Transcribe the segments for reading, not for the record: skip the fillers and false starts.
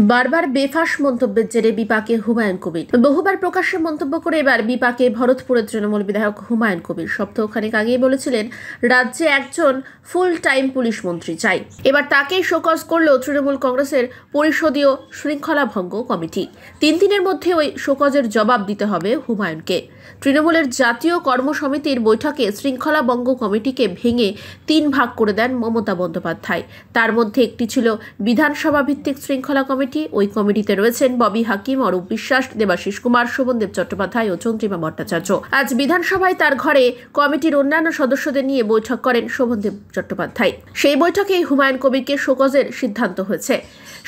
বারবার বেফাঁস মন্তব্যের জেরে বিপাকে হুমায়ুন কবির। বহুবার প্রকাশ্যে মন্তব্য করে এবার বিপাকে ভরতপুরের তৃণমূল বিধায়ক হুমায়ুন কবির। সপ্তাহখানেক আগেই বলেছিলেন রাজ্যে একজন ফুল টাইম পুলিশ মন্ত্রী চাই। এবার তাকেই শোকজ করল তৃণমূল কংগ্রেসের পরিষদীয় শৃঙ্খলা ভঙ্গ কমিটি। 3 দিনের মধ্যে ওই শোকজের জবাব দিতে হবে হুমায়ুনকে। তৃণমূলের জাতীয় কর্মসমিতির বৈঠকে শৃঙ্খলা ভঙ্গ কমিটিকে ভেঙে 3 ভাগ করে দেন মমতা বন্দ্যোপাধ্যায়। তার মধ্যে একটি ছিল বিধানসভা ভিত্তিক শৃঙ্খলা কমিটি। ওই কমিটিতে রয়েছেন ববি হাকিম, অরূপ বিশ্বাস, দেবাশিস কুমার, শোভনদেব চট্টোপাধ্যায় ও চন্দ্রিমা ভট্টাচার্য। আজ বিধানসভায় তার ঘরে কমিটির অন্যান্য সদস্যদের নিয়ে বৈঠক করেন শোভনদেব চট্টোপাধ্যায়। সেই বৈঠকে হুমায়ুন কবিরকে শোকজের সিদ্ধান্ত হয়েছে।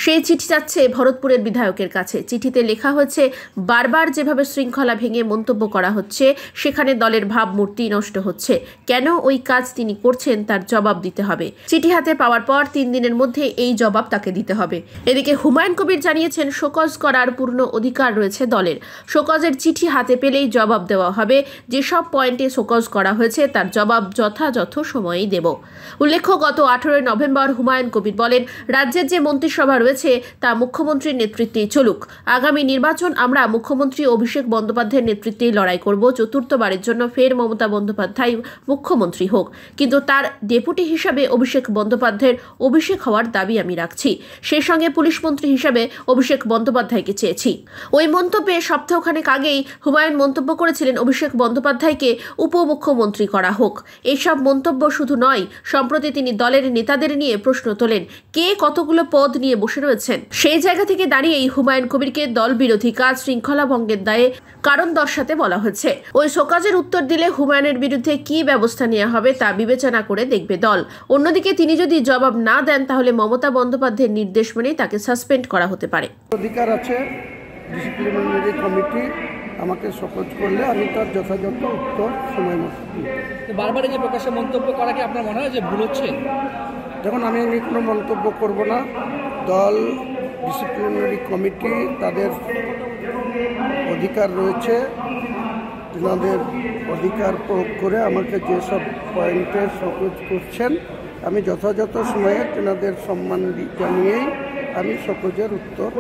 সেই চিঠি যাচ্ছে ভরতপুরের বিধায়কের কাছে। চিঠিতে লেখা হয়েছে, বারবার যেভাবে শৃঙ্খলা ভেঙে মন্তব্য করা হচ্ছে, সেখানে দলের ভাবমূর্তি নষ্ট হচ্ছে। কেন ওই কাজ তিনি করছেন তার জবাব দিতে হবে। চিঠি হাতে পাওয়ার পর 3 দিনের মধ্যে এই জবাব তাকে দিতে হবে। এদিকে হুমায়ুন কবির জানিয়েছেন, শোকজ করার পূর্ণ অধিকার রয়েছে দলের। শোকজের চিঠি হাতে পেলেই জবাব দেওয়া হবে। যেসব পয়েন্টে শোকজ করা হয়েছে তার জবাব যথাযথ সময়েই দেব। উল্লেখ্য, গত 18 নভেম্বর হুমায়ুন কবির বলেন, রাজ্যের যে মন্ত্রিসভা রয়েছে তা মুখ্যমন্ত্রীর নেতৃত্বেই চলুক। আগামী নির্বাচন আমরা মুখ্যমন্ত্রী অভিষেক বন্দ্যোপাধ্যায়ের নেতৃত্বেই লড়াই করব। চতুর্থবারের জন্য ফের মমতা বন্দ্যোপাধ্যায় মুখ্যমন্ত্রী হোক, কিন্তু তার ডেপুটি হিসাবে অভিষেক বন্দ্যোপাধ্যায়ের অভিষেক হওয়ার দাবি আমি রাখছি। সেই সঙ্গে পুলিশ মন্ত্রী হিসাবে অভিষেক বন্দ্যোপাধ্যায়কে চেয়েছি। ওই মন্তব্যে সপ্তাহখানেক আগেই হুমায়ুন মন্তব্য করেছিলেন, অভিষেক বন্দ্যোপাধ্যায়কে উপমুখ্যমন্ত্রী করা হোক। এইসব মন্তব্য শুধু নয়, সম্প্রতি তিনি দলের নেতাদের নিয়ে প্রশ্ন তোলেন, কে কতগুলো পদ নিয়ে বসে রয়েছেন। সেই জায়গা থেকে দাঁড়িয়েই হুমায়ুন কবিরকে দল বিরোধী কাজ, শৃঙ্খলা ভঙ্গের দায়ে কারণ দর্শাতে বলা হয়েছে। ওই শোকজের উত্তর দিলে হুমায়ুনের বিরুদ্ধে কি ব্যবস্থা নেওয়া হবে তা বিবেচনা করে দেখবে দল। অন্যদিকে তিনি যদি জবাব না দেন তাহলে মমতা বন্দ্যোপাধ্যায়ের নির্দেশ মেনেই তাকে সাসপেন্ড করা হতে পারে। অধিকার আছে ডিসিপ্লিনারি কমিটি আমাকে শোকজ করলে আমি তার যথাযথ উত্তর সময় মতো দিই। বারবার যে প্রকাশ্যে মন্তব্য করা কি আপনার মনে হয় যে ভুল হচ্ছে? দেখুন, আমি কোনো মন্তব্য করব না। দল ডিসিপ্লিনারি কমিটি তাদের অধিকার রয়েছে, তাদের অধিকার প্রয়োগ করে আমাকে যেসব পয়েন্টে শোকজ করছেন আমি যথাযথ সময়ে তেনাদের সম্মান জানিয়েই আমি শোকজের উত্তর